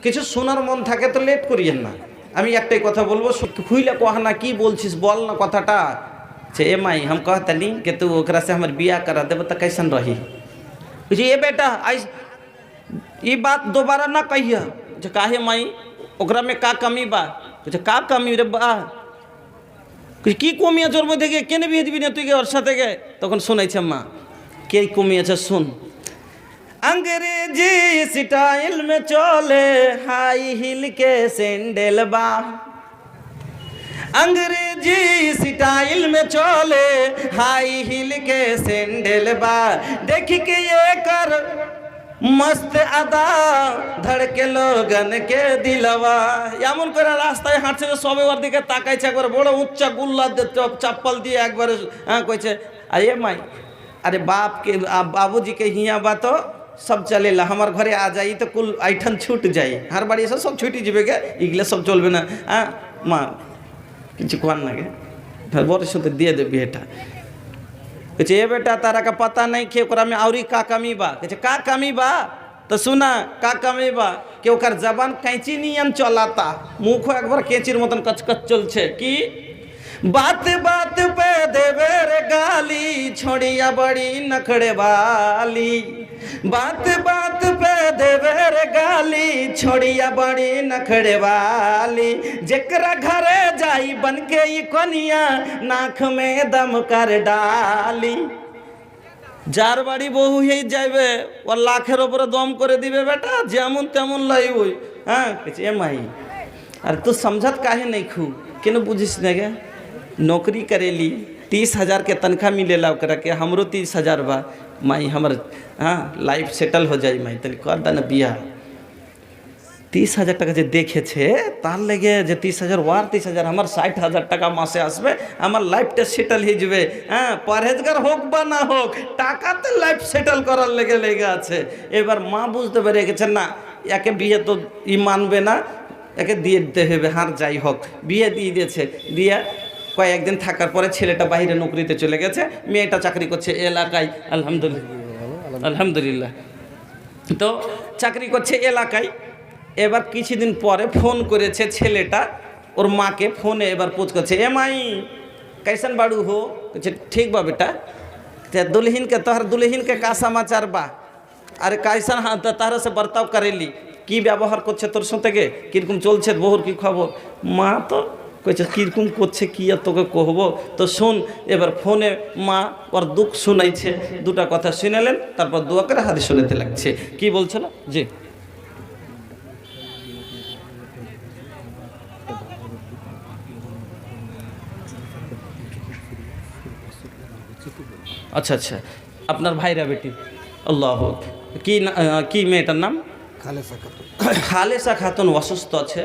কিছু শোনার মন থাকে তো লেট করিয়েন না। আমি একটাই কথা বলবো, খুইলে কहा ना কি বলছিস বল না কথাটা। যে ए माई हम कहतनी कि तू ओकरा से हमर बियाह करा देब त कैसन रही। जी ए बेटा आई ये बात दोबारा ना कहिया। जे काहे माई ओकरा में का कमी बा। जे का कमी रे बा কি কমি আছে ওর মধ্যে কেন বিয়ে দিবি না তুই ওর সাথে গে। তখন শোনাইছে মা কে কমি আছে শুন। अंग्रेजी स्टाइल में चले हाई हिल के सैंडल बा। अंग्रेजी स्टाइल में चले हाई हिल के सैंडल बा। देख के ये कर मस्त अदा धड़के लोगन के दिलवा। এমন করে রাস্তায় হাঁটছে সবে ওর দিকে তাকাইছে, একবার বড় উচ্চা গুল্লা চপ্পল দিয়ে একবার কইছে আরে মাই अरे बाप के बाबूजी के हिया बा तो सब चलेला, हमार घरे आ जाई तो कुल ऐठन छूट जाई, हर बाड़ी सब छुटी जीवे के इगले सब चलबे ना। हाँ माँ किछु कहन ना के बड़ सुते दिए दे बेटा। कहे ए बेटा तारा का पता नहीं कि ओकरा में औरी का कमी बा। कहे का कमी बा तो सुना का कमी बा कि ओकर जबान कैंची नियन चलाता, मुखो एक बार कैंचिर मतन कचकच चलछे कि बात बात पे देवे रे गाली छोड़िया बड़ी नखड़े वाली। बात बात पे देवे रे गाली छोड़िया बड़ी नखड़े वाली। जेकरा घरे जाई बन के ई कनिया नाक में दम कर डाली। जार बाड़ी बहु ही जाइबे और लाखेर ऊपर दम करे दिबे बेटा जेमन तेमन लइबई। हाँ कहे ए माई अरे तू समझत काहे नहीं खू केन बुझिस ने गे। नौकरी करेली 30,000 के तनख्वाह मिलेला ओकरा के, हमरो 30,000 बा। माई हमर हाँ लाइफ सेटल हो जाई माई तनी कर दा ना बियाह। 30,000 টাকা যে দেখেছে তার লেগে যে 30,000 ওয়ার 30,000 আমার 60,000 টাকা মাসে আসবে, আমার লাইফটা সেটেল হয়ে যাবে। হ্যাঁ পরহেজগার হোক বা না হোক টাকাতে লাইফ সেটেল করার লেগে আছে। এবার মা বুঝতে পেরে গেছেন না একে বিয়ে তো ই মানবে না, একে দিয়ে দিতে হবে। হার যাই হোক বিয়ে দিয়ে দিয়েছে। দিয়ে কয়েকদিন থাকার পরে ছেলেটা বাইরে নৌকরিতে চলে গেছে, মেয়েটা চাকরি করছে এলাকায় আলহামদুলিল্লাহ। তো চাকরি করছে এলাকায়। এবার কিছুদিন পরে ফোন করেছে ছেলেটা ওর মাকে, ফোনে এবার पूछ করছে ए माई कैसन बाड़ू हो। कहे ठीक बा बेटा। दुल्हन के तोहर दुल्हन के का समाचार बा। अरे कैसन हाँ तारा से बर्ताव करेली কি ব্যবহার করছে তোর সাথে গে, কিরকম চলছে বহুর কি খবর। মা তো কইছে কিরকম করছে কি আর তোকে কহবো। তো শুন এবার ফোনে মা ওর দুঃখ শুনাইছে, দুটা কথা শুনালেন, তারপর দোয়া করে হাদিস শোনাতে লাগছে। কি বলছিল জি আচ্ছা আচ্ছা আপনার ভাইরা বেটি আল্লাহ কি মেয়েটার নাম খালেসা খাতুন অসুস্থ আছে,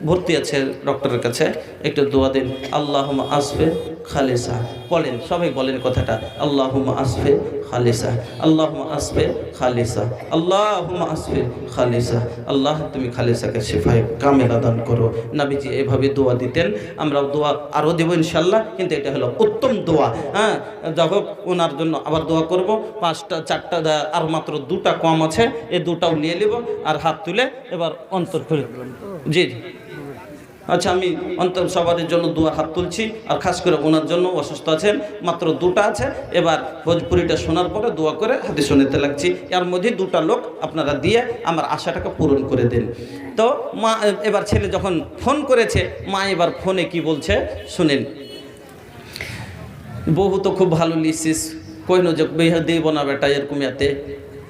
ভর্তি আছে ডক্টরের কাছে, একটু দোয়া দিন। আল্লাহুম্মা আসফে খালেসা বলেন, সবাই বলেন কথাটা আল্লাহুম্মা আসফে খালেসা, আল্লাহুম্মা আসফে খালেসা, আল্লাহুম্মা আসফে খালেসা। আল্লাহ তুমি খালেসাকে শিফায়ে কামেলা দান করো। নবীজি এভাবে দোয়া দিতেন, আমরা দোয়া আরও দেবো ইনশাল্লাহ, কিন্তু এটা হলো উত্তম দোয়া। হ্যাঁ দেখো ওনার জন্য আবার দোয়া করব। 5টা 4টা আর মাত্র 2টা কম আছে, এই 2টাও নিয়ে নেব। আর হাত তুলে এবার অন্তর খুলে জি আচ্ছা আমি অন্তর সবার জন্য দোয়া হাত তুলছি, আর খাস করে ওনার জন্য অসুস্থ আছেন, মাত্র 2টা আছে। এবার ভোজপুরিটা শোনার পরে দোয়া করে হাদিস শোনাতে লাগছি। এর মধ্যে 2টা লোক আপনারা দিয়ে আমার আশাটাকে পূরণ করে দেন। তো মা এবার ছেলে যখন ফোন করেছে, মা এবার ফোনে কি বলছে শুনেন। বহু তো খুব ভালো লিখছিস, কইন যে বিয়ে দেব না বেটা এরকম এতে।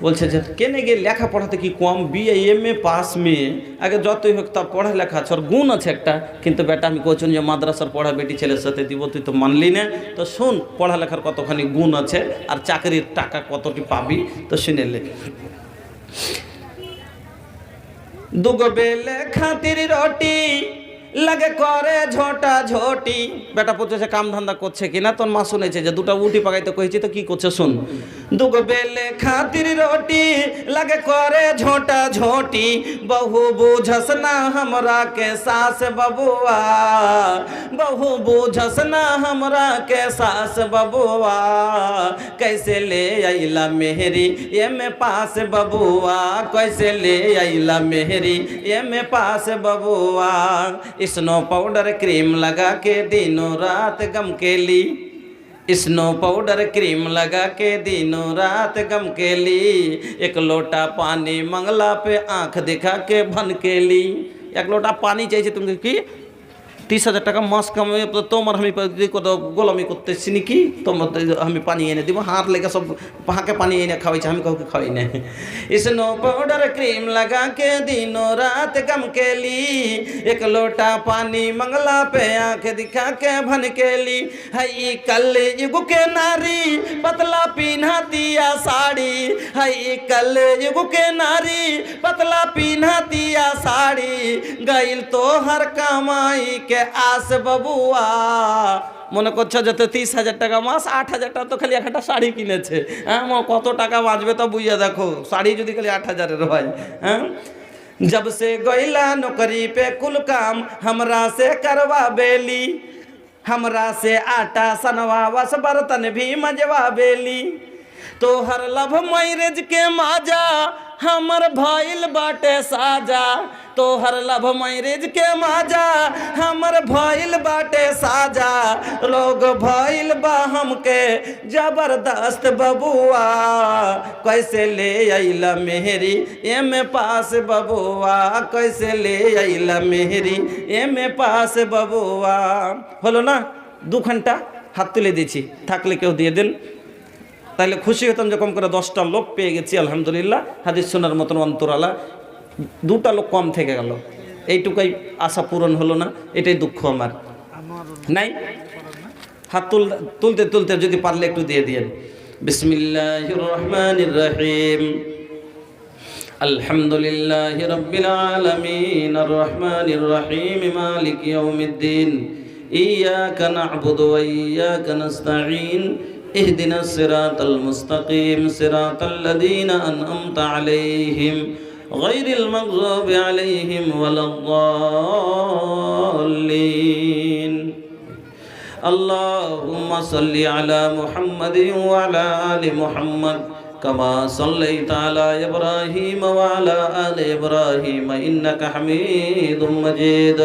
বলছে যে কেনে গিয়ে লেখাপড়াতে কি কম, বিএ এমএ পাস মেয়ে আগে যতই হোক তা পড়ালেখা আছে, ওর গুণ আছে একটা। কিন্তু বেটা আমি কোচন যে মাদ্রাসার পড়া বেটি ছেলের সাথে দিব, তুই তো মানলি না। তো শোন পড়ালেখার কতখানি গুণ আছে আর চাকরির টাকা কতটি পাবি, তো শুনে লে। দুগো বেলে খাতির রটি লাগে করে ঝোটা ঝোটি। বেটা পড়ছে কাম ধান্দা করছে কিনা, তোর মা শুনেছে যে 2টা উটি পাকাইতে কইছি, তো কি করছে শুন। दुगो बेले खातिर रोटी लगे करे झोटा झोटी, बहू बूझस ना हमरा के सास बबुआ, बहू बूझस ना हमरा के सास बबुआ, कैसे ले अइला मेहरी ये में पास बबुआ, कैसे ले अइला मेहरी ये में पास बबुआ। स्नो पाउडर क्रीम लगा के दिनों रात गम के ली, स्नो पाउडर क्रीम लगा के दिनों रात गम के ली, एक लोटा पानी मंगला पे आंख दिखा के भन के ली। एक लोटा पानी चाहिए तुमके কি 30,000 টাকা মাস কামাবে তো তোমার আমি কত গোলামি করতেছি নাকি, তোমার আমি পানি এনে দিব, হার লেগে সব পাহাকে পানি এনে খাওয়াইছে, আমি কাউকে খাওয়াই না। स्नो पाउडर क्रीम लगा के दिनों रात गम के ली, एक लोटा पानी मंगला पे आंख दिखा के भन के ली। हई कल युग के नारी पतला पीना दिया साड़ी, हई कल युग के नारी पतला पीना दिया साड़ी, गइल तो हर कमाई के आस बबुआ। মনে করছো যে 30,000 টাকা মাস 8,000 টাকা তো খালি একটা শাড়ি কিনেছে, হ্যাঁ কত টাকা বাঁচবে তো বুঝে দেখো, শাড়ি যদি খালি 8,000 হয়। হ্যাঁ जब से गइला नौकरी पे कुल काम हमरा से करवा बेली, हमरा से आटा सनवा वस बर्तन भी मजवा बेली, तो हर लव मैरिज के माजा हमर भइल बाटे साजा, तो हर लव मैरिज के माजा हमर भइल बाटे साजा, लोग भइल बा हमके जबरदस्त बबुआ, कैसे ले अइला मेहरी एमे पास बबुआ, कैसे ले अइला मेहरी एमे पास बबुआ। হলো না 2 ঘন্টা হাত তুলে দিয়েছি, থাকলে কেউ দিয়ে দিন, তাহলে খুশি হতাম যে কম করে 10টা লোক পেয়ে গেছি আলহামদুলিল্লাহ। হাদিস শোনার মতন অন্তরালা 2টা লোক কম থেকে গেল, এইটুকুই আশা পূরণ হলো না, এটাই দুঃখ আমার। নাই হাত তুলতে তুলতে যদি পারলে একটু দিয়ে দিয়েন। বিসমিল্লাহির রহমানির রহিম, আলহামদুলিল্লাহি রাব্বিল আলামিন, আর রহমানির রহিম, মালিক ইয়াউমিদ্দিন, ইয়াকা না'বুদু ওয়া ইয়াকা নাস্তাঈন, اهدنا الصراط المستقيم صراط الذين أنعمت عليهم غير المغضوب عليهم ولا الضالين। اللهم صل على محمد وعلى آل محمد كما صليت على إبراهيم وعلى آل إبراهيم إنك حميد مجيد।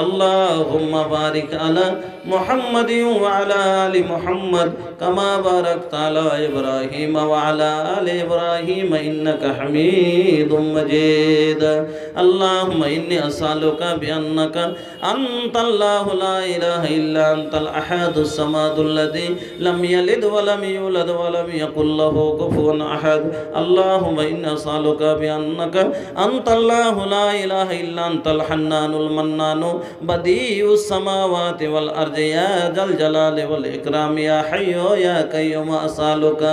اللهم بارك على محمد وعلى آل محمد كما باركت على إبراهيم وعلى آل إبراهيم إنك حميد مجيد। اللهم إني أسألك بأنك أنت الله لا إله إلا أنت الأحد الصمد الذي لم يلد ولم يولد ولم يكن له كفوا أحد। اللهم إني أسألك بأنك أنت الله لا إله إلا أنت الحنان المنان بديع السماوات والأرض يا ذا الجلال والإكرام يا حي يا قيوم أسألك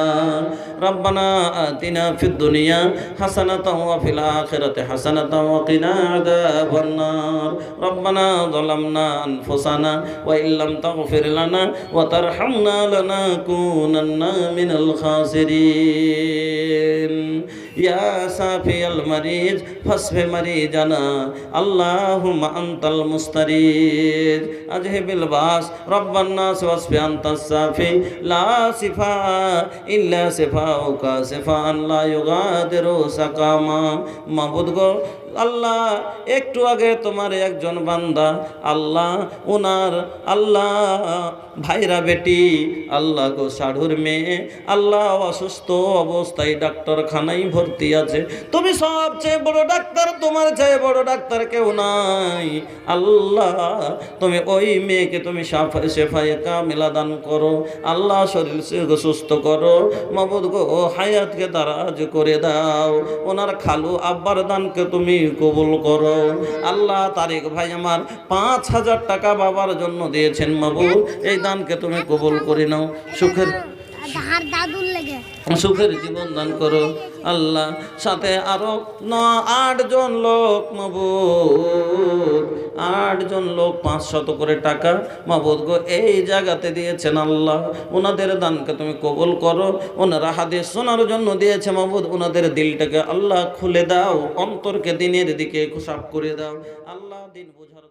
ربنا آتنا في الدنيا حسنة وفي الآخرة حسنة وقنا عذاب النار ربنا ظلمنا أنفسنا وإن لم تغفر لنا وترحمنا لنكونن من الخاسرين يا شافي المريض فاشف مريضنا اللهم أنت المستريد أذهب الباس رب الناس واشف أنت الشافي لا شفاء إلا شفاؤك شفاء لا يغادر سقما মাবুদ গো আল্লাহ একটু আগে তোমার একজন বান্দা আল্লাহ ওনার আল্লাহ ভাইরা বেটি আল্লাহ গো সাধুর মেয়ে আল্লাহ অসুস্থ অবস্থায় ডাক্তারখানায় ভর্তি আছে, তুমি সবচেয়ে বড় ডাক্তার, তোমার চেয়ে বড় ডাক্তার কেউ নাই। আল্লাহ তুমি ওই মেয়েকে তুমি শেফায়ে কামিলা দান করো আল্লাহ, শরীর সুস্থ করো মাবুদ গো, হায়াতকে দারাজ করে দাও, ওনার খালু আব্বার দানকে তুমি কবুল করো আল্লাহ। তারিক ভাই আমার 5,000 টাকা বাবার জন্য দিয়েছেন মাবুদ, এই দানকে তুমি কবুল করে নাও। সুখের আর দাদুর লেগে সুখের জীবন দান করো আল্লাহ। সাথে আরো 8 জন লোক মাবুদ, 8 জন লোক 500 করে টাকা মাবুদ গো এই জায়গাতে দিয়েছেন আল্লাহ। ওনাদের দানকে তুমি কবুল করো। ওনারা হাদিস শোনার জন্য দিয়েছে মাবুদ, ওনাদের দিলটাকে আল্লাহ খুলে দাও, অন্তরকে দিনের দিকে সাফ করে দাও আল্লাহ। দিন বোঝার